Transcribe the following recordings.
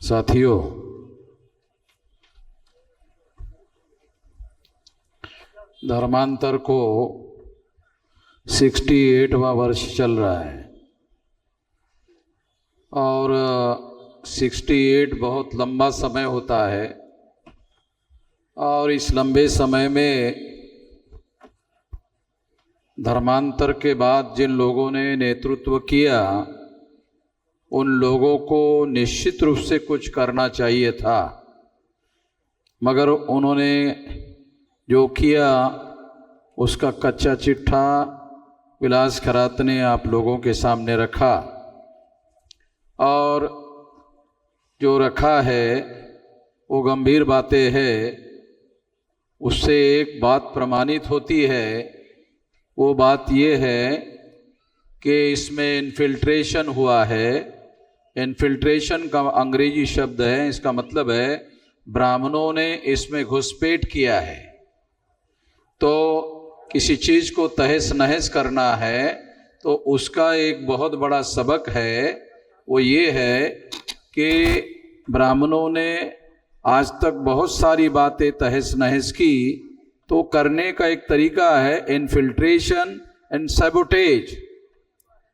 साथियों, धर्मांतर को 68वां वर्ष चल रहा है और 68 बहुत लंबा समय होता है और इस लंबे समय में धर्मांतर के बाद जिन लोगों ने नेतृत्व किया उन लोगों को निश्चित रूप से कुछ करना चाहिए था, मगर उन्होंने जो किया उसका कच्चा चिट्ठा विलास खरात ने आप लोगों के सामने रखा और जो रखा है वो गंभीर बातें हैं। उससे एक बात प्रमाणित होती है, वो बात ये है कि इसमें इन्फिल्ट्रेशन हुआ है। इन्फिल्ट्रेशन का अंग्रेजी शब्द है, इसका मतलब है ब्राह्मणों ने इसमें घुसपैठ किया है। तो किसी चीज़ को तहस नहस करना है तो उसका एक बहुत बड़ा सबक है, वो ये है कि ब्राह्मणों ने आज तक बहुत सारी बातें तहस नहस की, तो करने का एक तरीका है infiltration and sabotage.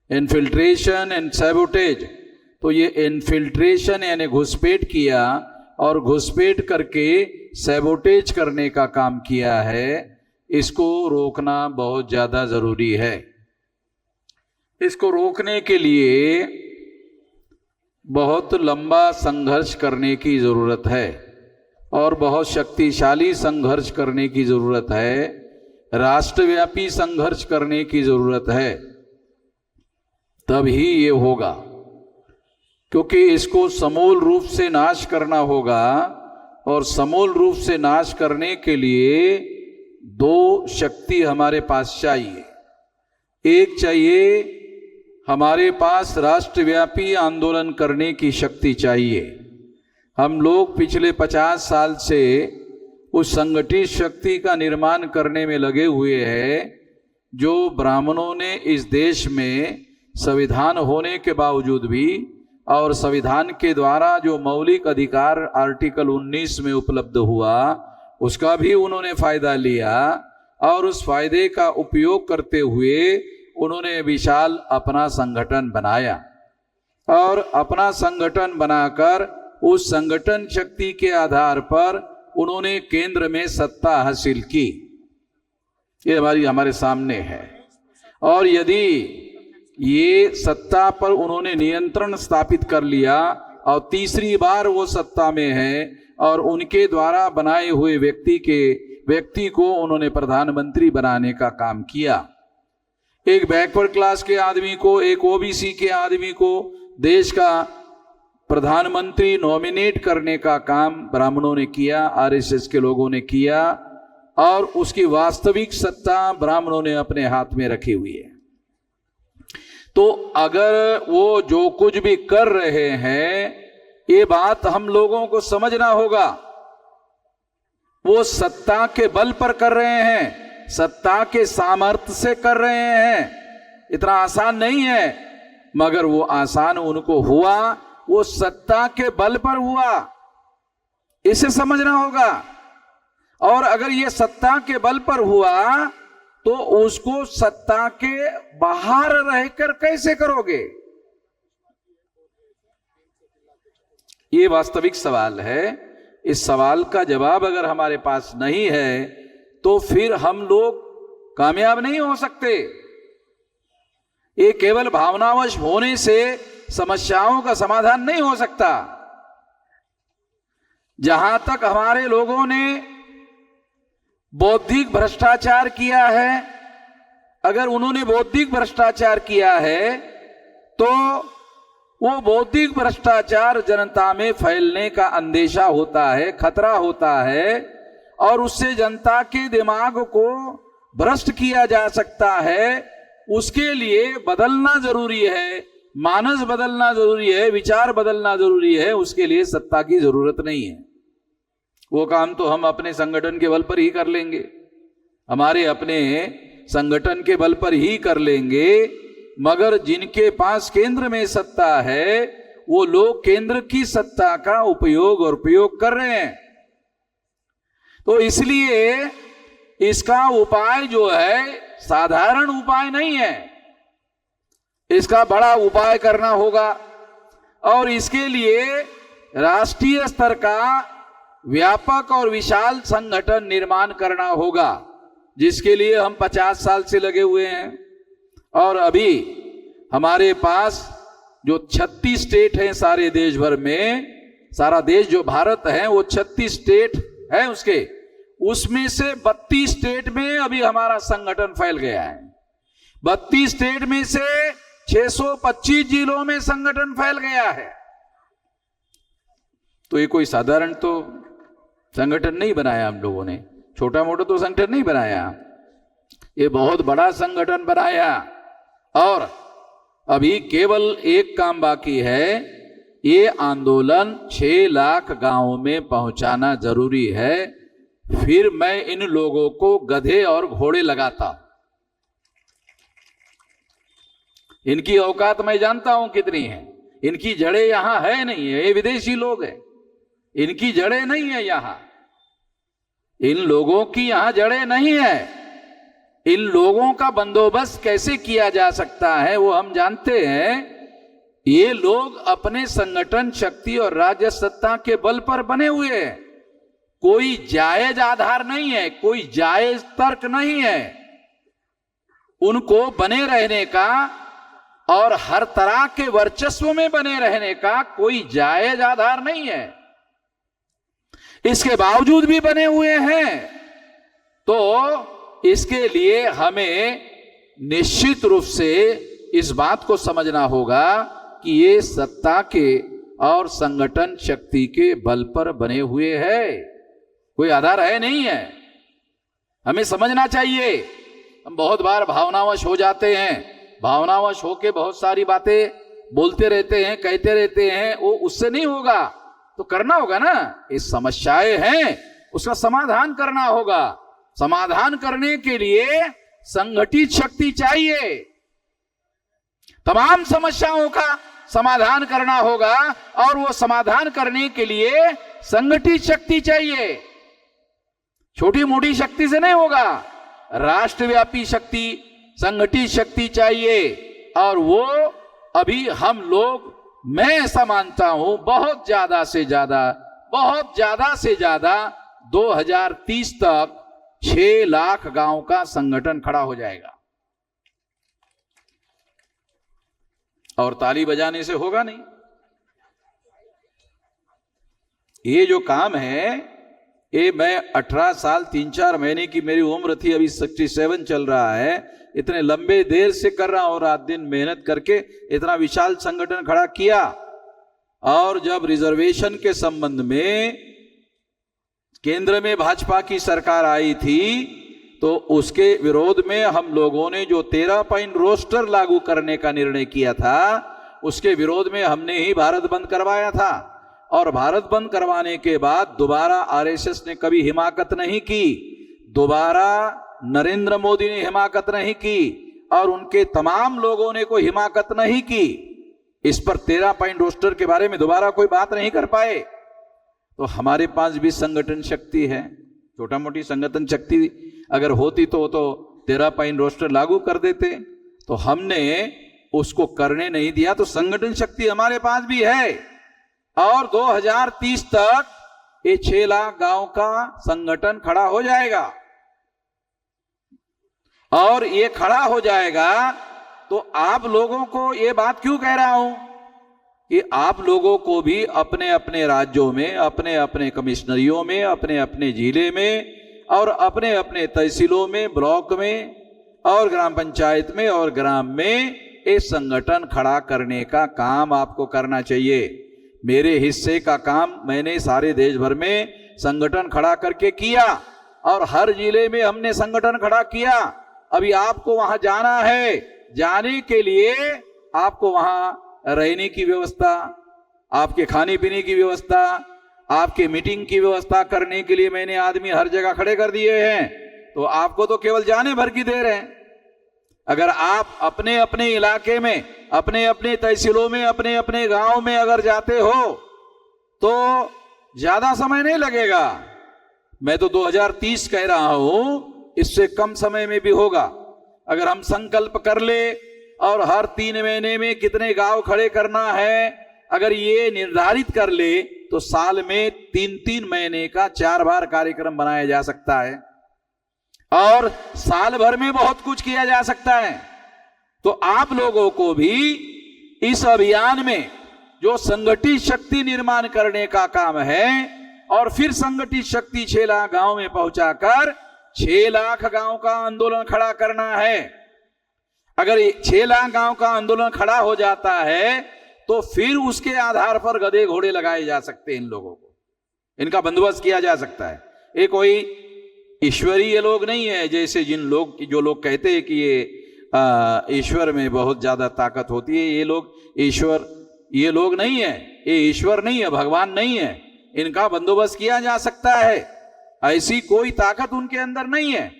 Infiltration and sabotage, तो ये इन्फिल्ट्रेशन यानी घुसपैठ किया और घुसपैठ करके सैबोटेज करने का काम किया है। इसको रोकना बहुत ज़्यादा ज़रूरी है। इसको रोकने के लिए बहुत लंबा संघर्ष करने की ज़रूरत है और बहुत शक्तिशाली संघर्ष करने की ज़रूरत है, राष्ट्रव्यापी संघर्ष करने की ज़रूरत है, तभी ये होगा। क्योंकि इसको समूल रूप से नाश करना होगा और समूल रूप से नाश करने के लिए दो शक्ति हमारे पास चाहिए। एक चाहिए हमारे पास राष्ट्रव्यापी आंदोलन करने की शक्ति चाहिए। हम लोग पिछले 50 साल से उस संगठित शक्ति का निर्माण करने में लगे हुए हैं जो ब्राह्मणों ने इस देश में संविधान होने के बावजूद भी और संविधान के द्वारा जो मौलिक अधिकार आर्टिकल 19 में उपलब्ध हुआ उसका भी उन्होंने फायदा लिया और उस फायदे का उपयोग करते हुए उन्होंने विशाल अपना संगठन बनाया और अपना संगठन बनाकर उस संगठन शक्ति के आधार पर उन्होंने केंद्र में सत्ता हासिल की। ये हमारे सामने है। और यदि ये सत्ता पर उन्होंने नियंत्रण स्थापित कर लिया और तीसरी बार वो सत्ता में है और उनके द्वारा बनाए हुए व्यक्ति को उन्होंने प्रधानमंत्री बनाने का काम किया। एक बैकवर्ड क्लास के आदमी को, एक ओबीसी के आदमी को देश का प्रधानमंत्री नॉमिनेट करने का काम ब्राह्मणों ने किया, आरएसएस के लोगों ने किया और उसकी वास्तविक सत्ता ब्राह्मणों ने अपने हाथ में रखी हुई है। तो अगर वो जो कुछ भी कर रहे हैं, ये बात हम लोगों को समझना होगा। वो सत्ता के बल पर कर रहे हैं, सत्ता के सामर्थ्य से कर रहे हैं। इतना आसान नहीं है, मगर वो आसान उनको हुआ, वो सत्ता के बल पर हुआ, इसे समझना होगा। और अगर ये सत्ता के बल पर हुआ तो उसको सत्ता के बाहर रहकर कैसे करोगे? ये वास्तविक सवाल है। इस सवाल का जवाब अगर हमारे पास नहीं है तो फिर हम लोग कामयाब नहीं हो सकते। ये केवल भावनावश होने से समस्याओं का समाधान नहीं हो सकता। जहां तक हमारे लोगों ने बौद्धिक भ्रष्टाचार किया है, अगर उन्होंने बौद्धिक भ्रष्टाचार किया है तो वो बौद्धिक भ्रष्टाचार जनता में फैलने का अंदेशा होता है, खतरा होता है और उससे जनता के दिमाग को भ्रष्ट किया जा सकता है। उसके लिए बदलना जरूरी है, मानस बदलना जरूरी है, विचार बदलना जरूरी है। उसके लिए सत्ता की जरूरत नहीं है। वो काम तो हम अपने संगठन के बल पर ही कर लेंगे, हमारे अपने संगठन के बल पर ही कर लेंगे। मगर जिनके पास केंद्र में सत्ता है वो लोग केंद्र की सत्ता का उपयोग और प्रयोग कर रहे हैं। तो इसलिए इसका उपाय जो है साधारण उपाय नहीं है, इसका बड़ा उपाय करना होगा और इसके लिए राष्ट्रीय स्तर का व्यापक और विशाल संगठन निर्माण करना होगा, जिसके लिए हम 50 साल से लगे हुए हैं। और अभी हमारे पास जो 36 स्टेट हैं सारे देश भर में, सारा देश जो भारत है वो 36 स्टेट है उसके, उसमें से 32 स्टेट में अभी हमारा संगठन फैल गया है। 32 स्टेट में से 625 जिलों में संगठन फैल गया है। तो ये कोई साधारण तो संगठन नहीं बनाया हम लोगों ने, छोटा मोटा तो संगठन नहीं बनाया, ये बहुत बड़ा संगठन बनाया। और अभी केवल एक काम बाकी है, ये आंदोलन 6 लाख गांवों में पहुंचाना जरूरी है, फिर मैं इन लोगों को गधे और घोड़े लगाता। इनकी औकात मैं जानता हूं कितनी है, इनकी जड़ें यहां है नहीं है, ये विदेशी लोग हैं, इनकी जड़ें नहीं है यहां, इन लोगों की यहां जड़ें नहीं है। इन लोगों का बंदोबस्त कैसे किया जा सकता है वो हम जानते हैं। ये लोग अपने संगठन शक्ति और राज्य सत्ता के बल पर बने हुए हैं, कोई जायज आधार नहीं है, कोई जायज तर्क नहीं है उनको बने रहने का और हर तरह के वर्चस्व में बने रहने का कोई जायज आधार नहीं है। इसके बावजूद भी बने हुए हैं, तो इसके लिए हमें निश्चित रूप से इस बात को समझना होगा कि ये सत्ता के और संगठन शक्ति के बल पर बने हुए हैं, कोई आधार है नहीं है, हमें समझना चाहिए। हम बहुत बार भावनावश हो जाते हैं, भावनावश होके बहुत सारी बातें बोलते रहते हैं, कहते रहते हैं, वो उससे नहीं होगा, तो करना होगा ना। ये समस्याएं हैं, उसका समाधान करना होगा। समाधान करने के लिए संगठित शक्ति चाहिए, तमाम समस्याओं का समाधान करना होगा और वो समाधान करने के लिए संगठित शक्ति चाहिए, छोटी मोटी शक्ति से नहीं होगा, राष्ट्रव्यापी शक्ति, संगठित शक्ति चाहिए। और वो अभी हम लोग, मैं ऐसा मानता हूं, बहुत ज्यादा से ज्यादा 2030 तक 6 लाख गांव का संगठन खड़ा हो जाएगा। और ताली बजाने से होगा नहीं, ये जो काम है ये मैं 18 साल 3-4 महीने की मेरी उम्र थी, अभी 67 चल रहा है, इतने लंबे देर से कर रहा हूं, रात दिन मेहनत करके इतना विशाल संगठन खड़ा किया। और जब रिजर्वेशन के संबंध में केंद्र में भाजपा की सरकार आई थी तो उसके विरोध में हम लोगों ने जो 13 पॉइंट रोस्टर लागू करने का निर्णय किया था, उसके विरोध में हमने ही भारत बंद करवाया था। और भारत बंद करवाने के बाद दोबारा आरएसएस ने कभी हिमाकत नहीं की, दोबारा नरेंद्र मोदी ने हिमाकत नहीं की और उनके तमाम लोगों ने कोई हिमाकत नहीं की। इस पर 13 पॉइंट रोस्टर के बारे में दोबारा कोई बात नहीं कर पाए। तो हमारे पास भी संगठन शक्ति है, छोटा मोटी संगठन शक्ति अगर होती तो 13 पॉइंट रोस्टर लागू कर देते, तो हमने उसको करने नहीं दिया। तो संगठन शक्ति हमारे पास भी है और 2030 तक ये 6 लाख गांव का संगठन खड़ा हो जाएगा। और ये खड़ा हो जाएगा तो आप लोगों को ये बात क्यों कह रहा हूं कि आप लोगों को भी अपने अपने राज्यों में, अपने अपने कमिश्नरियों में, अपने अपने जिले में और अपने अपने तहसीलों में, ब्लॉक में और ग्राम पंचायत में और ग्राम में ये संगठन खड़ा करने का काम आपको करना चाहिए। मेरे हिस्से का काम मैंने सारे देश भर में संगठन खड़ा करके किया और हर जिले में हमने संगठन खड़ा किया। अभी आपको वहां जाना है, जाने के लिए आपको वहां रहने की व्यवस्था, आपके खाने पीने की व्यवस्था, आपके मीटिंग की व्यवस्था करने के लिए मैंने आदमी हर जगह खड़े कर दिए हैं। तो आपको तो केवल जाने भर की देर है। अगर आप अपने अपने इलाके में अपने अपने तहसीलों में, अपने अपने गांव में अगर जाते हो तो ज्यादा समय नहीं लगेगा। मैं तो 2030 कह रहा हूं, इससे कम समय में भी होगा। अगर हम संकल्प कर ले और हर 3 महीने में कितने गांव खड़े करना है, अगर ये निर्धारित कर ले तो साल में 3-3 महीने का 4 बार कार्यक्रम बनाया जा सकता है और साल भर में बहुत कुछ किया जा सकता है। तो आप लोगों को भी इस अभियान में जो संगठित शक्ति निर्माण करने का काम है और फिर संगठित शक्ति 6 लाख गांव में पहुंचाकर 6 लाख गांव का आंदोलन खड़ा करना है। अगर 6 लाख गांव का आंदोलन खड़ा हो जाता है तो फिर उसके आधार पर गधे घोड़े लगाए जा सकते हैं। इन लोगों को, इनका बंदोबस्त किया जा सकता है। ये कोई ईश्वरीय लोग नहीं है, जैसे जो लोग कहते हैं कि ये ईश्वर में बहुत ज्यादा ताकत होती है। ये लोग नहीं है, ये ईश्वर नहीं है, भगवान नहीं है। इनका बंदोबस्त किया जा सकता है, ऐसी कोई ताकत उनके अंदर नहीं है।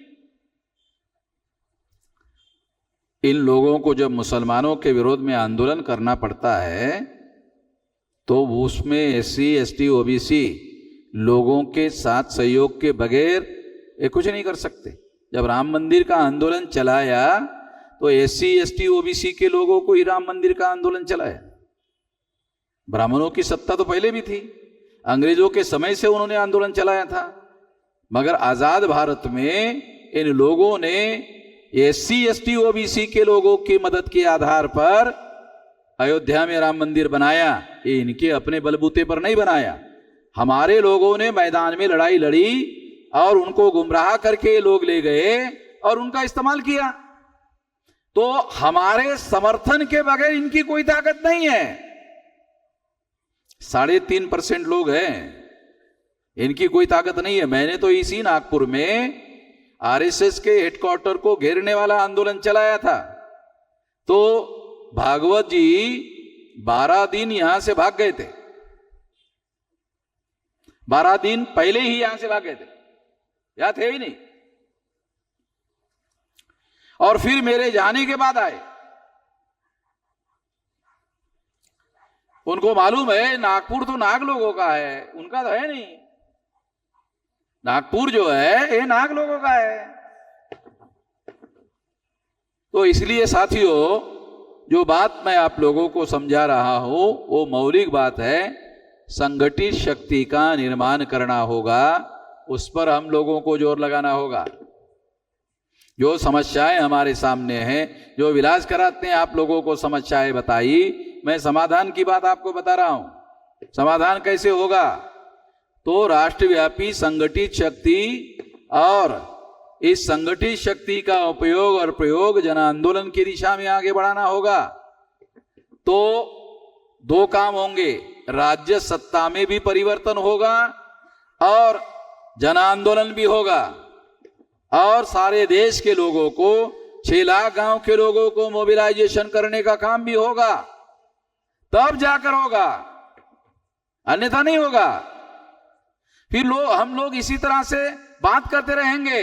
इन लोगों को जब मुसलमानों के विरोध में आंदोलन करना पड़ता है तो उसमें SC ST OBC लोगों के साथ सहयोग के बगैर ये कुछ नहीं कर सकते। जब राम मंदिर का आंदोलन चलाया तो SC ST OBC के लोगों को ही राम मंदिर का आंदोलन चलाया। ब्राह्मणों की सत्ता तो पहले भी थी, अंग्रेजों के समय से उन्होंने आंदोलन चलाया था, मगर आजाद भारत में इन लोगों ने SC ST OBC के लोगों की मदद के आधार पर अयोध्या में राम मंदिर बनाया। ये इनके अपने बलबूते पर नहीं बनाया, हमारे लोगों ने मैदान में लड़ाई लड़ी और उनको गुमराह करके लोग ले गए और उनका इस्तेमाल किया। तो हमारे समर्थन के बगैर इनकी कोई ताकत नहीं है। 3.5% लोग हैं, इनकी कोई ताकत नहीं है। मैंने तो इसी नागपुर में RSS के हेडक्वार्टर को घेरने वाला आंदोलन चलाया था, तो भागवत जी 12 दिन यहां से भाग गए थे। 12 दिन पहले ही यहां से भाग गए थे, या थे ही नहीं, और फिर मेरे जाने के बाद आए। उनको मालूम है नागपुर तो नाग लोगों का है, उनका तो है नहीं। नागपुर जो है ये नाग लोगों का है। तो इसलिए साथियों, जो बात मैं आप लोगों को समझा रहा हूं वो मौलिक बात है। संगठित शक्ति का निर्माण करना होगा, उस पर हम लोगों को जोर लगाना होगा। जो समस्याएं हमारे सामने हैं, जो विलास कराते हैं आप लोगों को समस्याएं बताई, मैं समाधान की बात आपको बता रहा हूं। समाधान कैसे होगा? तो राष्ट्रव्यापी संगठित शक्ति और इस संगठित शक्ति का उपयोग और प्रयोग जन आंदोलन की दिशा में आगे बढ़ाना होगा। तो 2 काम होंगे, राज्य सत्ता में भी परिवर्तन होगा और जन आंदोलन भी होगा, और सारे देश के लोगों को, 6 लाख गांव के लोगों को मोबिलाइजेशन करने का काम भी होगा, तब जाकर होगा, अन्यथा नहीं होगा। फिर हम लोग इसी तरह से बात करते रहेंगे।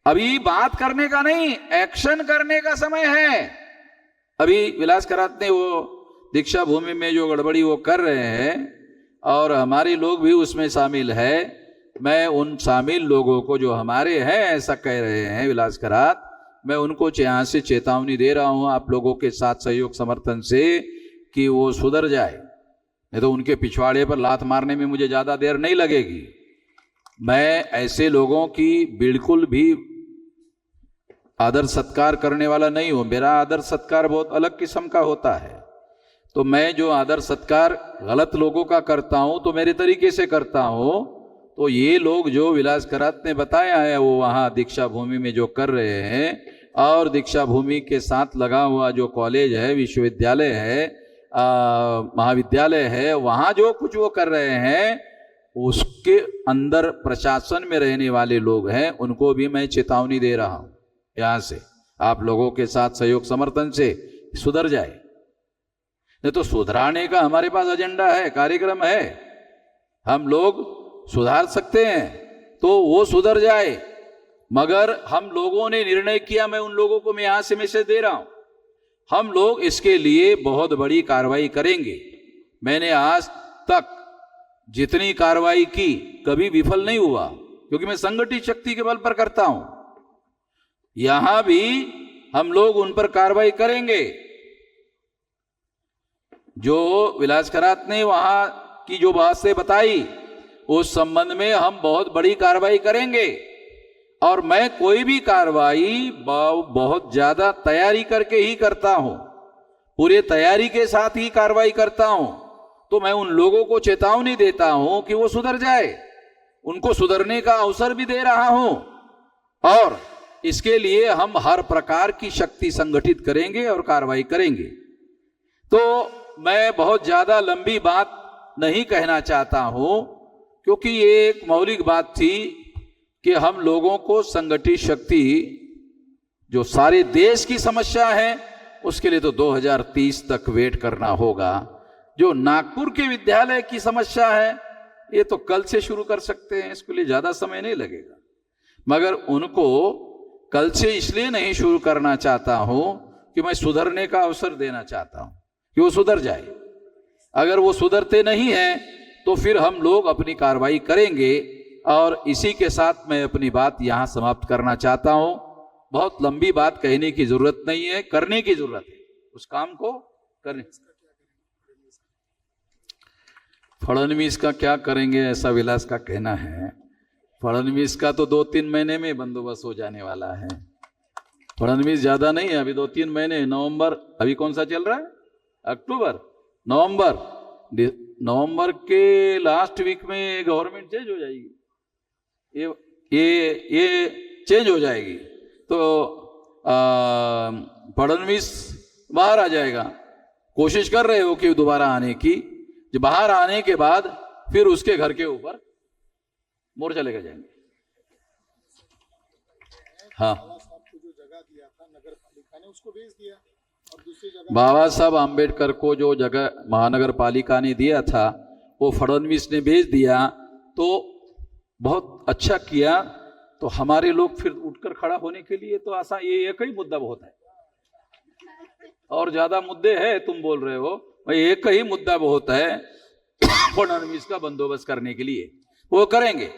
अभी बात करने का नहीं, एक्शन करने का समय है। अभी विलास कराते वो दीक्षा भूमि में जो गड़बड़ी वो कर रहे हैं और हमारे लोग भी उसमें शामिल है। मैं उन शामिल लोगों को जो हमारे हैं ऐसा कह रहे हैं विलास करात, मैं उनको यहाँ से चेतावनी दे रहा हूँ आप लोगों के साथ सहयोग समर्थन से कि वो सुधर जाए, नहीं तो उनके पिछवाड़े पर लात मारने में मुझे ज्यादा देर नहीं लगेगी। मैं ऐसे लोगों की बिल्कुल भी आदर सत्कार करने वाला नहीं हूं। मेरा आदर सत्कार बहुत अलग किस्म का होता है। तो मैं जो आदर सत्कार गलत लोगों का करता हूं तो मेरे तरीके से करता हूं। तो ये लोग जो विलास करात ने बताया है वो वहां दीक्षा भूमि में जो कर रहे हैं, और दीक्षा भूमि के साथ लगा हुआ जो कॉलेज है, विश्वविद्यालय है, महाविद्यालय है, वहां जो कुछ वो कर रहे हैं, उसके अंदर प्रशासन में रहने वाले लोग हैं, उनको भी मैं चेतावनी दे रहा हूं यहां से, आप लोगों के साथ सहयोग समर्थन से सुधर जाए। नहीं तो सुधराने का हमारे पास एजेंडा है, कार्यक्रम है, हम लोग सुधार सकते हैं तो वो सुधर जाए। मगर हम लोगों ने निर्णय किया, मैं उन लोगों को मैं यहां से मैसेज दे रहा हूं हम लोग इसके लिए बहुत बड़ी कार्रवाई करेंगे। मैंने आज तक जितनी कार्रवाई की कभी विफल नहीं हुआ, क्योंकि मैं संगठित शक्ति के बल पर करता हूं। यहां भी हम लोग उन पर कार्रवाई करेंगे। जो विलास खरात ने वहां की जो बात से बताई, उस संबंध में हम बहुत बड़ी कार्रवाई करेंगे। और मैं कोई भी कार्रवाई बहुत ज्यादा तैयारी करके ही करता हूं, पूरे तैयारी के साथ ही कार्रवाई करता हूं। तो मैं उन लोगों को चेतावनी देता हूं कि वो सुधर जाए, उनको सुधरने का अवसर भी दे रहा हूं। और इसके लिए हम हर प्रकार की शक्ति संगठित करेंगे और कार्रवाई करेंगे। तो मैं बहुत ज्यादा लंबी बात नहीं कहना चाहता हूं, क्योंकि ये एक मौलिक बात थी कि हम लोगों को संगठित शक्ति, जो सारे देश की समस्या है, उसके लिए तो 2030 तक वेट करना होगा। जो नागपुर के विद्यालय की समस्या है, ये तो कल से शुरू कर सकते हैं, इसके लिए ज्यादा समय नहीं लगेगा। मगर उनको कल से इसलिए नहीं शुरू करना चाहता हूं कि मैं सुधरने का अवसर देना चाहता हूं कि वो सुधर जाए। अगर वो सुधरते नहीं हैं तो फिर हम लोग अपनी कार्रवाई करेंगे। और इसी के साथ मैं अपनी बात यहां समाप्त करना चाहता हूं। बहुत लंबी बात कहने की जरूरत नहीं है, करने की जरूरत है, उस काम को करने। फडणवीस का क्या करेंगे, ऐसा विलास का कहना है। फडणवीस का तो 2-3 महीने में बंदोबस्त हो जाने वाला है। फडणवीस ज्यादा नहीं है, अभी 2-3 महीने, नवंबर, अभी कौन सा चल रहा है, अक्टूबर, नवंबर के लास्ट वीक में गवर्नमेंट चेंज हो जाएगी, ये चेंज हो जाएगी। तो फडणवीस बाहर आ जाएगा। कोशिश कर रहे हो कि दोबारा आने की। जब बाहर आने के बाद फिर उसके घर के ऊपर मोर्चा लेकर जाएंगे। हाँ, बाबा साहब आम्बेडकर को जो जगह महानगर पालिका ने दिया था, वो फडणवीस ने भेज दिया, तो बहुत अच्छा किया। तो हमारे लोग फिर उठकर खड़ा होने के लिए तो आसान, ये एक ही मुद्दा बहुत है, और ज्यादा मुद्दे हैं तुम बोल रहे हो, भाई एक ही मुद्दा बहुत है फडणवीस का बंदोबस्त करने के लिए, वो करेंगे।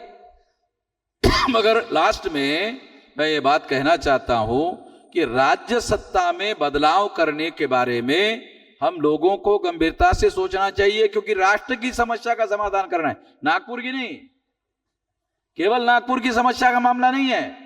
मगर लास्ट में मैं ये बात कहना चाहता हूं कि राज्य सत्ता में बदलाव करने के बारे में हम लोगों को गंभीरता से सोचना चाहिए, क्योंकि राष्ट्र की समस्या का समाधान करना है, नागपुर की नहीं। केवल नागपुर की समस्या का मामला नहीं है,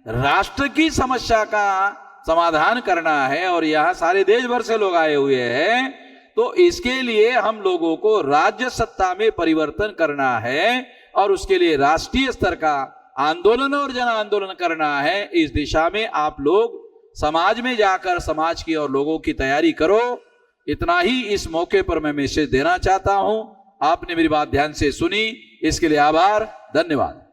राष्ट्र की समस्या का समाधान करना है। और यहां सारे देश भर से लोग आए हुए हैं, तो इसके लिए हम लोगों को राज्य सत्ता में परिवर्तन करना है, और उसके लिए राष्ट्रीय स्तर का आंदोलन और जन आंदोलन करना है। इस दिशा में आप लोग समाज में जाकर समाज की और लोगों की तैयारी करो। इतना ही इस मौके पर मैं मैसेज देना चाहता हूं। आपने मेरी बात ध्यान से सुनी, इसके लिए आभार, धन्यवाद।